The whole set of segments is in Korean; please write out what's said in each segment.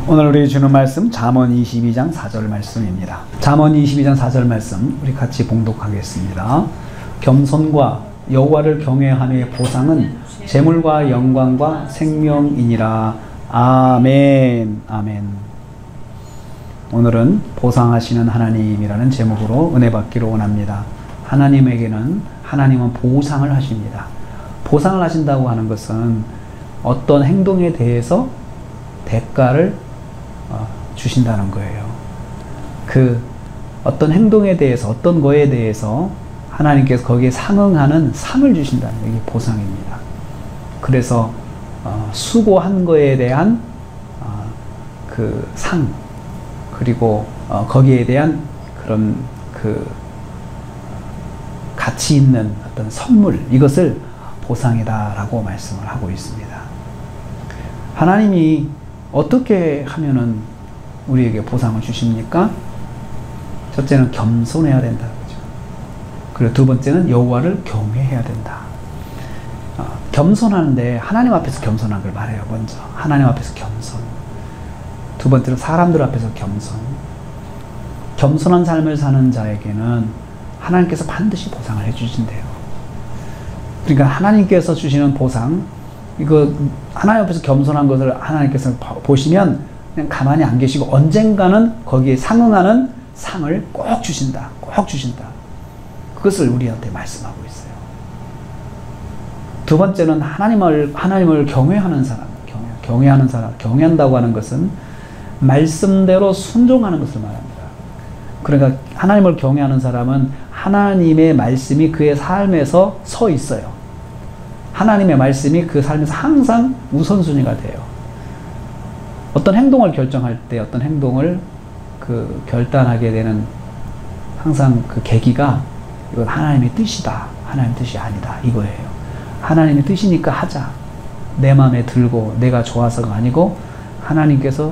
오늘 우리 주는 말씀 잠언 22장 4절 말씀입니다. 잠언 22장 4절 말씀 우리 같이 봉독하겠습니다. 겸손과 여호와를 경외함의 보상은 재물과 영광과 생명이니라. 아멘. 아멘. 오늘은 보상하시는 하나님이라는 제목으로 은혜 받기로 원합니다. 하나님은 보상을 하십니다. 보상을 하신다고 하는 것은 어떤 행동에 대해서 대가를 주신다는 거예요. 그 어떤 행동에 대해서, 어떤 거에 대해서 하나님께서 거기에 상응하는 상을 주신다는 게 보상입니다. 그래서 수고한 거에 대한 그 상, 그리고 거기에 대한 그런 그 가치 있는 어떤 선물, 이것을 보상이다라고 말씀을 하고 있습니다. 하나님이 어떻게 하면은 우리에게 보상을 주십니까? 첫째는 겸손해야 된다. 그죠? 그리고 두 번째는 여호와를 경외해야 된다. 겸손하는데 하나님 앞에서 겸손한 걸 말해요. 먼저 하나님 앞에서 겸손. 두 번째는 사람들 앞에서 겸손. 겸손한 삶을 사는 자에게는 하나님께서 반드시 보상을 해주신대요. 그러니까 하나님께서 주시는 보상, 이거 하나님 앞에서 겸손한 것을 하나님께서 보시면 그냥 가만히 안 계시고 언젠가는 거기에 상응하는 상을 꼭 주신다. 꼭 주신다. 그것을 우리한테 말씀하고 있어요. 두 번째는 하나님을 경외하는 사람. 경외하는 사람. 경외한다고 하는 것은 말씀대로 순종하는 것을 말합니다. 그러니까 하나님을 경외하는 사람은 하나님의 말씀이 그의 삶에서 서 있어요. 하나님의 말씀이 그 삶에서 항상 우선순위가 돼요. 어떤 행동을 결정할 때, 어떤 행동을 결단하게 되는 항상 그 계기가 이건 하나님의 뜻이다, 하나님의 뜻이 아니다, 이거예요. 하나님의 뜻이니까 하자. 내 마음에 들고 내가 좋아서가 아니고 하나님께서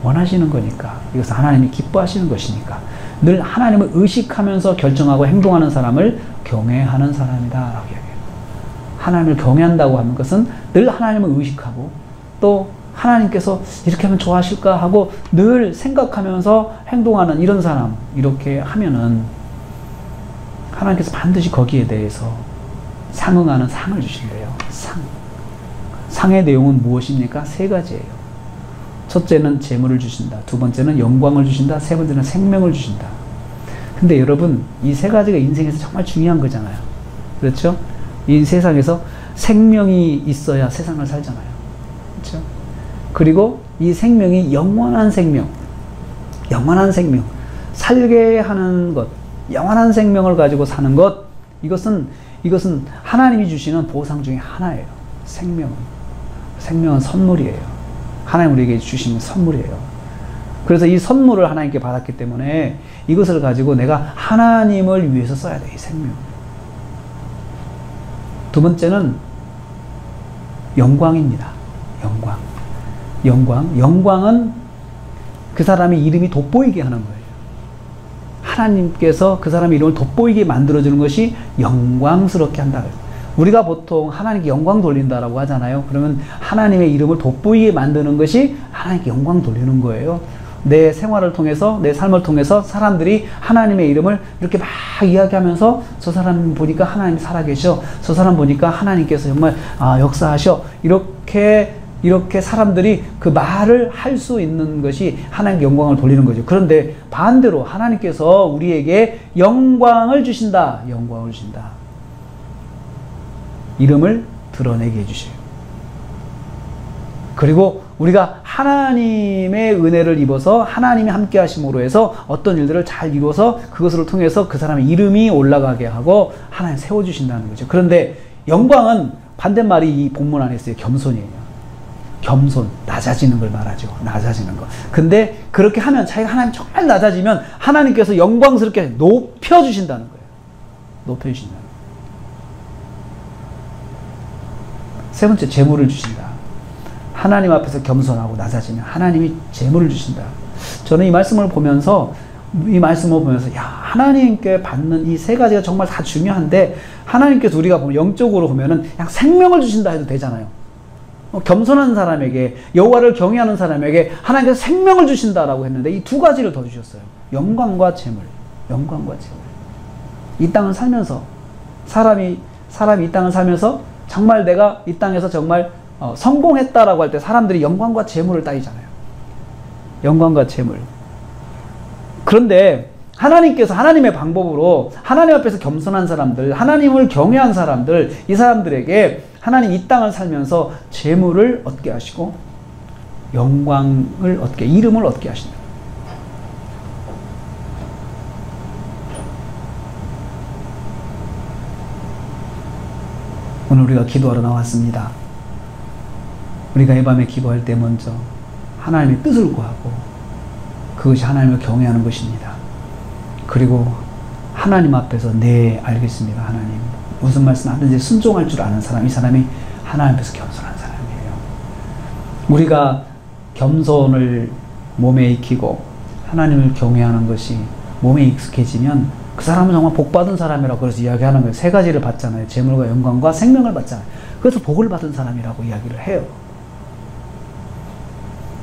원하시는 거니까, 이것은 하나님이 기뻐하시는 것이니까 늘 하나님을 의식하면서 결정하고 행동하는 사람을 경외하는 사람이다 라고 이야기해요. 하나님을 경외한다고 하는 것은 늘 하나님을 의식하고 또 하나님께서 이렇게 하면 좋아하실까 하고 늘 생각하면서 행동하는 이런 사람, 이렇게 하면은 하나님께서 반드시 거기에 대해서 상응하는 상을 주신대요. 상의 내용은 무엇입니까? 세 가지예요. 첫째는 재물을 주신다. 두 번째는 영광을 주신다. 세 번째는 생명을 주신다. 근데 여러분, 이 세 가지가 인생에서 정말 중요한 거잖아요. 그렇죠? 이 세상에서 생명이 있어야 세상을 살잖아요. 그렇죠? 그리고 이 생명이 영원한 생명, 살게 하는 것, 영원한 생명을 가지고 사는 것, 이것은 하나님이 주시는 보상 중에 하나예요. 생명은 선물이에요. 하나님 우리에게 주시는 선물이에요. 그래서 이 선물을 하나님께 받았기 때문에 이것을 가지고 내가 하나님을 위해서 써야 돼, 이 생명. 두 번째는 영광입니다. 영광은 그 사람의 이름이 돋보이게 하는 거예요. 하나님께서 그 사람의 이름을 돋보이게 만들어주는 것이 영광스럽게 한다. 우리가 보통 하나님께 영광 돌린다라고 하잖아요. 그러면 하나님의 이름을 돋보이게 만드는 것이 하나님께 영광 돌리는 거예요. 내 생활을 통해서, 내 삶을 통해서 사람들이 하나님의 이름을 이렇게 막 이야기하면서 저 사람 보니까 하나님이 살아계셔, 저 사람 보니까 하나님께서 정말 역사하셔, 이렇게 사람들이 그 말을 할 수 있는 것이 하나님께 영광을 돌리는 거죠. 그런데 반대로 하나님께서 우리에게 영광을 주신다. 이름을 드러내게 해주셔요. 그리고 우리가 하나님의 은혜를 입어서 하나님이 함께 하심으로 해서 어떤 일들을 잘 이루어서 그것을 통해서 그 사람의 이름이 올라가게 하고 하나님 세워주신다는 거죠. 그런데 영광은 반대말이 이 본문 안에 있어요. 겸손이에요. 겸손, 낮아지는 걸 말하죠. 낮아지는 거. 근데 그렇게 하면 자기가 하나님 정말 낮아지면 하나님께서 영광스럽게 높여주신다는 거예요. 높여주신다는 거예요. 세 번째, 재물을 주신다. 하나님 앞에서 겸손하고 낮아지면 하나님이 재물을 주신다. 저는 이 말씀을 보면서 야, 하나님께 받는 이 세 가지가 정말 다 중요한데 하나님께서 우리가 보면 영적으로 보면은 그냥 생명을 주신다 해도 되잖아요. 겸손한 사람에게, 여호와를 경외하는 사람에게 하나님께서 생명을 주신다라고 했는데 이 두 가지를 더 주셨어요. 영광과 재물. 영광과 재물. 이 땅을 살면서 사람이 이 땅을 살면서 정말 내가 이 땅에서 정말 성공했다라고 할 때 사람들이 영광과 재물을 따지잖아요. 영광과 재물. 그런데 하나님께서 하나님의 방법으로 하나님 앞에서 겸손한 사람들, 하나님을 경외한 사람들, 이 사람들에게 하나님 이 땅을 살면서 재물을 얻게 하시고 영광을 얻게, 이름을 얻게 하신다. 오늘 우리가 기도하러 나왔습니다. 우리가 이 밤에 기도할 때 먼저 하나님의 뜻을 구하고 그것이 하나님을 경외하는 것입니다. 그리고 하나님 앞에서 네, 알겠습니다. 하나님. 무슨 말씀 하든지 순종할 줄 아는 사람, 이 사람이 하나님 앞에서 겸손한 사람이에요. 우리가 겸손을 몸에 익히고 하나님을 경외하는 것이 몸에 익숙해지면 그 사람은 정말 복받은 사람이라고 그래서 이야기하는 거예요. 세 가지를 받잖아요. 재물과 영광과 생명을 받잖아요. 그래서 복을 받은 사람이라고 이야기를 해요.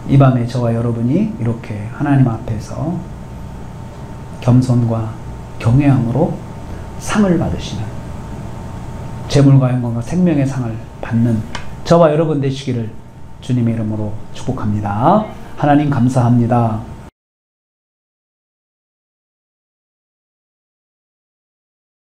이 밤에 저와 여러분이 이렇게 하나님 앞에서 겸손과 경외함으로 상을 받으시는, 재물과 영광과 생명의 상을 받는 저와 여러분 되시기를 주님의 이름으로 축복합니다. 하나님 감사합니다.